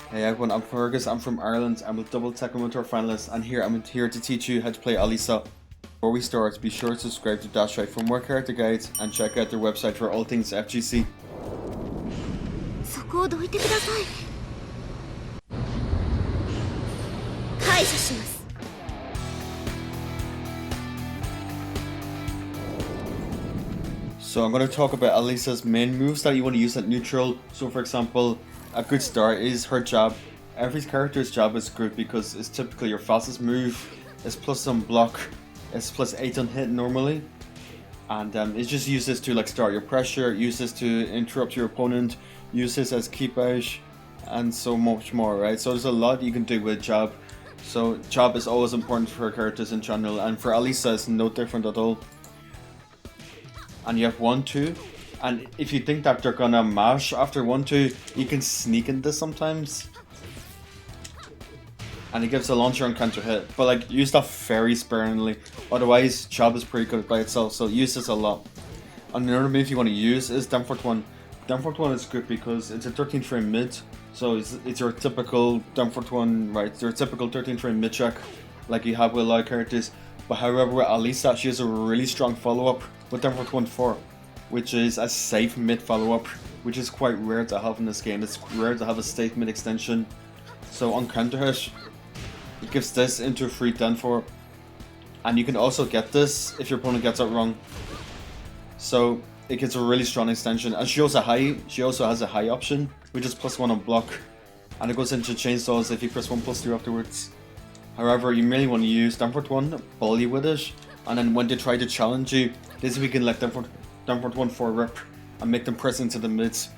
Hey everyone, I'm Fergus, I'm from Ireland, I'm a double Tekken Mentor finalist, and I'm here to teach you how to play Alisa. Before we start, be sure to subscribe to DashFight for more character guides and check out their website for all things FGC. So I'm going to talk about Alisa's main moves that you want to use at neutral. So for example, a good start is her jab. Every character's jab is good because it's typically your fastest move. It's plus some block. It's plus 8 on hit normally. And it's just use this to like start your pressure, use this to interrupt your opponent, use this as keep out, and so much more, right? So there's a lot you can do with jab. So jab is always important for characters in general, and for Alisa it's no different at all. And you have 1-2, and if you think that they're gonna mash after 1-2, you can sneak into sometimes. And it gives a launcher and counter hit, but like use that very sparingly, otherwise jab is pretty good by itself, so use this a lot. And another move you want to use is Downfort 1. Downfort 1 is good because it's a 13 frame mid, so it's your typical Downfort 1, right? It's your typical 13 frame mid check like you have with a lot of characters. But however with Alisa, she has a really strong follow up with Downfort 1-4, which is a safe mid follow up, which is quite rare to have in this game. It's rare to have a safe mid extension. So on counter hit, it gives this into a free Downfort, and you can also get this if your opponent gets it wrong. So it gets a really strong extension, and she also has a high option, which is +1 on block, and it goes into chainsaws if you press 1+2 afterwards. However, you really want to use Downfort 1, bully with it, and then when they try to challenge you, this we can let Downfort 1-4 rip and make them press into the mids.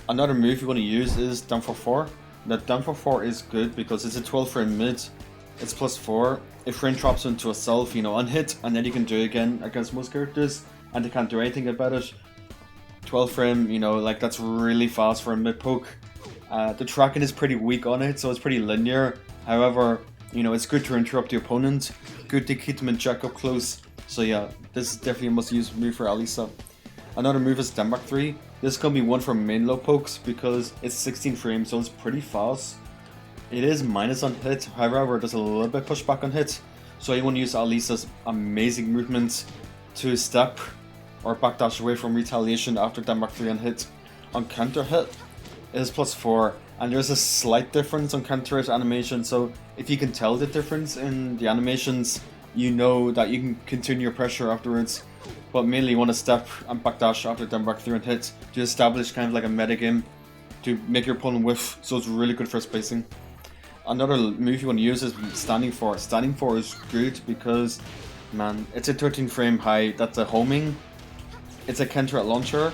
Another move you want to use is Downfort 4. Now Downfort 4 is good because it's a 12 frame mid, it's +4, it frame traps into a self, you know, on hit, and then you can do it again against most characters, and they can't do anything about it. 12 frame, you know, like that's really fast for a mid poke. The tracking is pretty weak on it, so it's pretty linear. However, you know, it's good to interrupt the opponent, good to keep them in check up close. So yeah, this is definitely a must use move for Alisa. Another move is Stem Back 3. This can be one for main low pokes because it's 16 frames, so it's pretty fast. It is minus on hit, however there's a little bit pushback on hit. So you want to use Alisa's amazing movement to step or backdash away from retaliation after Stem Back 3 on hit. On counter hit, it is +4, and there's a slight difference on counter hit animation, so if you can tell the difference in the animations, you know that you can continue your pressure afterwards. But mainly you want to step and backdash after Stem Back 3 and hit to establish kind of like a metagame to make your opponent whiff, so it's really good for spacing. Another move you want to use is Standing 4. Standing 4 is good because, man, it's a 13 frame high, that's a homing, it's a counter hit launcher,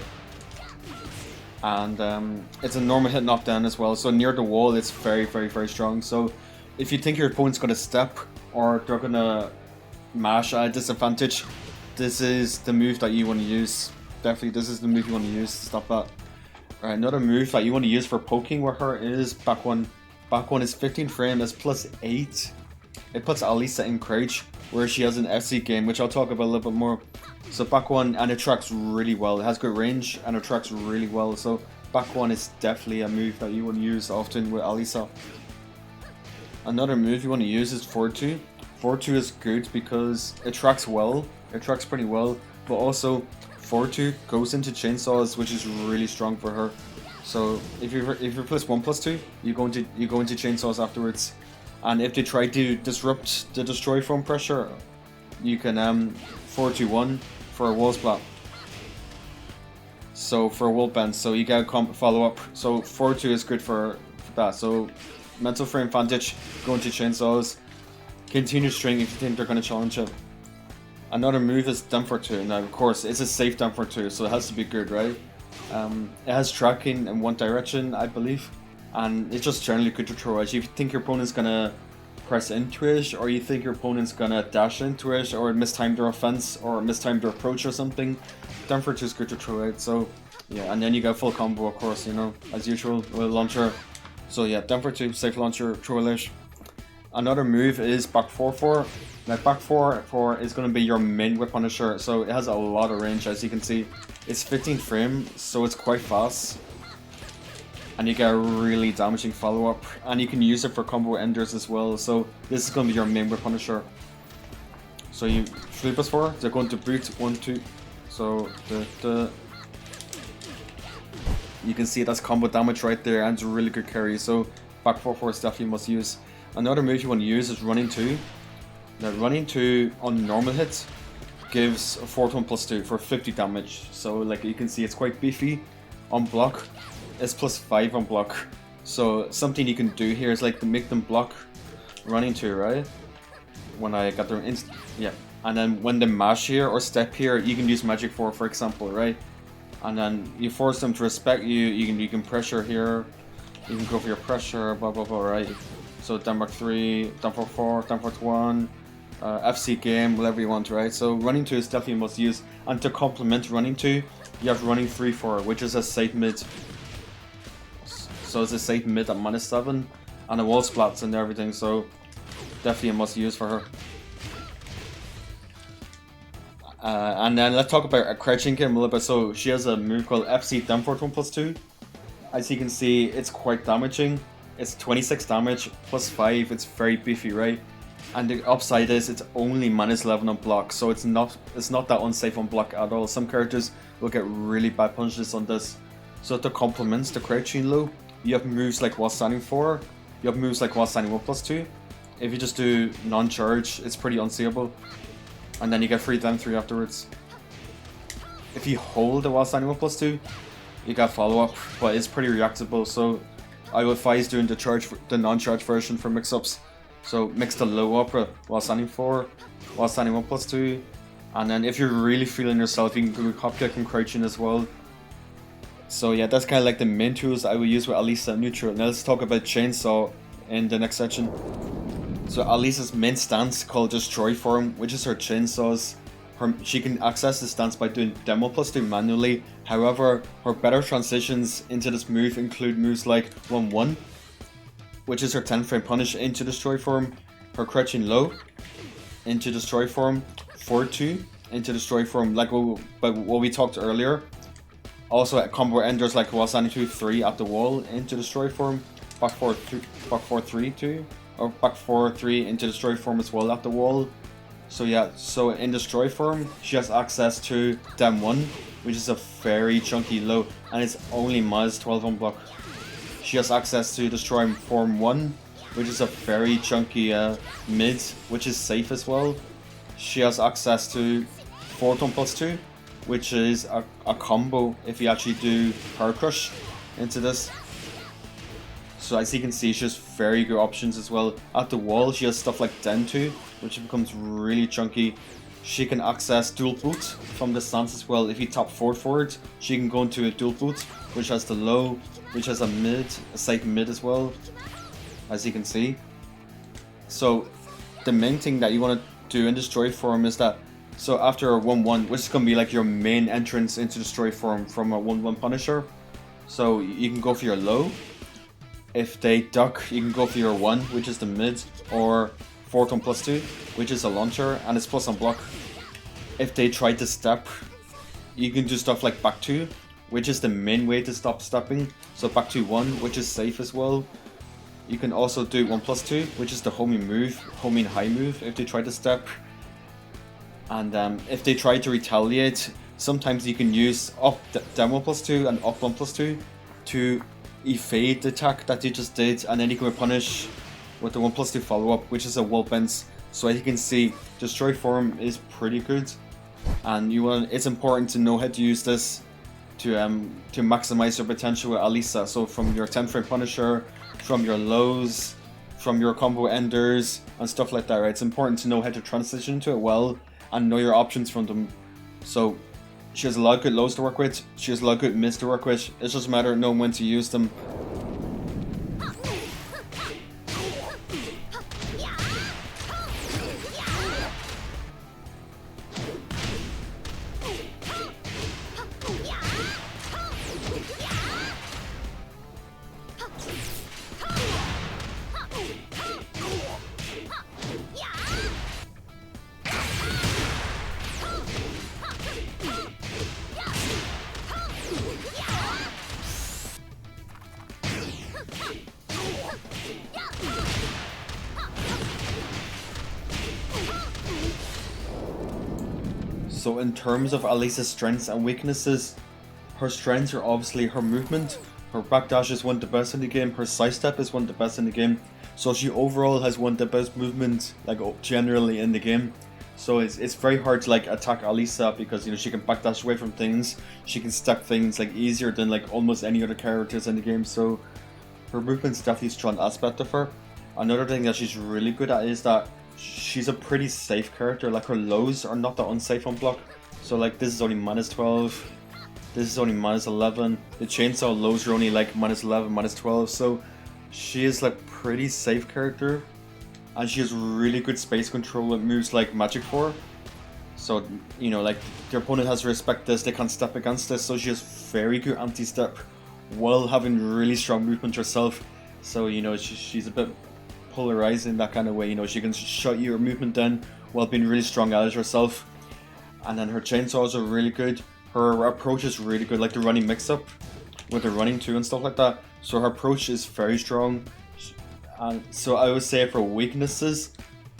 and it's a normal hit knockdown as well, so near the wall it's very strong. So if you think your opponent's going to step or they're going to mash at a disadvantage, this is the move that you want to use. Definitely this is the move you want to use to stop that. Right, another move that you want to use for poking with her is Back 1. Back 1 is 15 frame, that's +8. It puts Alisa in crouch where she has an FC game, which I'll talk about a little bit more. So Back 1, and it tracks really well. It has good range and it tracks really well. So Back 1 is definitely a move that you want to use often with Alisa. Another move you want to use is 4-2. 4-2 is good because it tracks well. It tracks pretty well, but also 4-2 goes into chainsaws, which is really strong for her. So if you place 1+2, you go into chainsaws afterwards, and if they try to disrupt the destroy foam pressure, you can 4-2-1 for a wall splat. So for a wall bend, so you get a follow up. So 4-2 is good for that. So mental frame advantage, go into chainsaws, continue string if you think they're going to challenge it. Another move is Downfort 2. Now of course it's a safe Downfort 2, so it has to be good, right? It has tracking in one direction, I believe, and it's just generally good to throw. If you think your opponent's gonna press into it, or you think your opponent's gonna dash into it, or mistime their offense, or mistime their approach or something, Downfort 2 is good to throw out. So yeah, and then you get full combo, of course, you know, as usual with a launcher. So yeah, Downfort 2, safe launcher, throw out. Another move is Back 4-4. Now back 4 is going to be your main whip Punisher, so it has a lot of range as you can see. It's 15 frame, so it's quite fast. And you get a really damaging follow-up, and you can use it for combo enders as well, so this is going to be your main whip Punisher. So you 3+4, they're going to boot 1, 2, so you can see that's combo damage right there, and it's a really good carry, so back 4 is definitely must use. Another move you want to use is running 2. Now running 2 on normal hits gives a 4+2 for 50 damage, so like you can see it's quite beefy. On block, it's +5 on block, so something you can do here is like to make them block running 2, right? When I got their yeah, and then when they mash here or step here, you can use magic 4 for example, right? And then you force them to respect you. You can pressure here, you can go for your pressure, blah blah blah, right? So Denmark 3, Denmark 4, Denmark 1, FC game, whatever you want, right? So running 2 is definitely must use, and to complement running 2, you have running 3-4, which is a safe mid. So it's a safe mid at -7, and a wall splats and everything. So definitely a must use for her. And then let's talk about a crouching game a little bit. So she has a move called FC Denfort 1+2. As you can see, it's quite damaging. It's 26 damage +5. It's very beefy, right? And the upside is it's only -11 on block, so it's not that unsafe on block at all. Some characters will get really bad punishes on this. So to complement the crouching low, you have moves like while standing 4. You have moves like while standing 1+2. If you just do non-charge, it's pretty unseeable. And then you get free down 3 afterwards. If you hold the while standing 1+2, you got follow-up, but it's pretty reactable, so I would advise doing the non-charge version for mix-ups. So mix the low up while standing 4, while standing 1+2, and then if you're really feeling yourself, you can do hop kick and crouching as well. So yeah, that's kind of like the main tools I will use with Alisa neutral. Now let's talk about Chainsaw in the next section. So Alisa's main stance called Destroy Form, which is her chainsaws. She can access the stance by doing Demo +2 manually. However, her better transitions into this move include moves like 1-1, which is her 10 frame punish into Destroy Form, her crouching low into Destroy Form, 4-2 into Destroy Form, like what we talked earlier. Also at combo enders like while standing 2-3 at the wall into Destroy Form, back 4-3-2. Or back 4-3 into Destroy Form as well at the wall. So yeah, so in Destroy Form, she has access to Dem 1, which is a very chunky low, and it's only -12 on block. She has access to Destroy Form 1, which is a very chunky mid, which is safe as well. She has access to 4+2, which is a combo if you actually do Power Crush into this. So as you can see, she has very good options as well. At the wall, she has stuff like Den 2, which becomes really chunky. She can access dual boot from the stance as well. If you top forward, she can go into a dual boot, which has the low, which has a mid, a safe mid as well, as you can see. So the main thing that you want to do in Destroy Form is that, so after a 1-1, which is going to be like your main entrance into Destroy Form from a 1-1 Punisher, so you can go for your low. If they duck, you can go for your 1, which is the mid, or 4+2, which is a launcher, and it's plus on block. If they try to step, you can do stuff like back 2, which is the main way to stop stepping. So back 2-1, which is safe as well. You can also do 1+2, which is the homing move, homing high move, if they try to step. And if they try to retaliate, sometimes you can use up down 1+2 and up 1+2 to evade the attack that you just did, and then you can punish with the 1+2 follow-up, which is a wall bends. So as you can see, Destroy Form is pretty good, and it's important to know how to use this to maximize your potential with Alisa. So from your 10 frame Punisher, from your lows, from your combo enders and stuff like that, right? It's important to know how to transition to it well and know your options from them. So she has a lot of good lows to work with, she has a lot of good mids to work with. It's just a matter of knowing when to use them. So in terms of Alisa's strengths and weaknesses, her strengths are obviously her movement. Her backdash is one of the best in the game. Her sidestep is one of the best in the game. So she overall has one of the best movements, like generally in the game. So it's very hard to like attack Alisa because, you know, she can backdash away from things. She can stack things like easier than like almost any other characters in the game. So her movement's definitely a strong aspect of her. Another thing that she's really good at is that she's a pretty safe character. Like her lows are not that unsafe on block. So like this is only -12. This is only -11. The chainsaw lows are only like -11, -12. So she is like pretty safe character. And she has really good space control with moves like Magic 4. So, you know, like, their opponent has to respect this, they can't step against this, so she has very good anti-step while having really strong movement herself. So, you know, she's a bit polarizing that kind of way, you know, she can shut your movement down while being really strong at it herself. And then her chainsaws are really good. Her approach is really good, like the running mix-up with the running too and stuff like that. So her approach is very strong. And so I would say for weaknesses,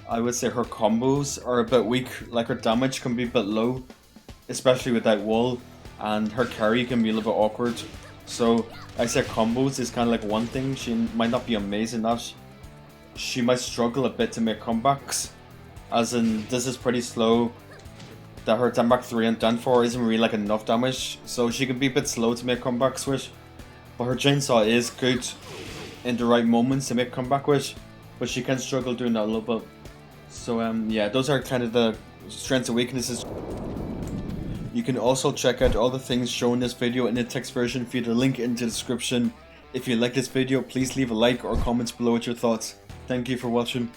I would say her combos are a bit weak, like her damage can be a bit low, especially with that wall, and her carry can be a little bit awkward. So I say combos is kind of like one thing, she might not be amazing at. She might struggle a bit to make comebacks, as in this is pretty slow, that her damage 3 and down 4 isn't really like enough damage, so she can be a bit slow to make comebacks with. But her chainsaw is good in the right moments to make comeback with, but she can struggle doing that a little bit. So yeah, those are kind of the strengths and weaknesses. You can also check out all the things shown in this video in the text version via the link in the description. If you like this video, please leave a like or comments below with your thoughts. Thank you for watching.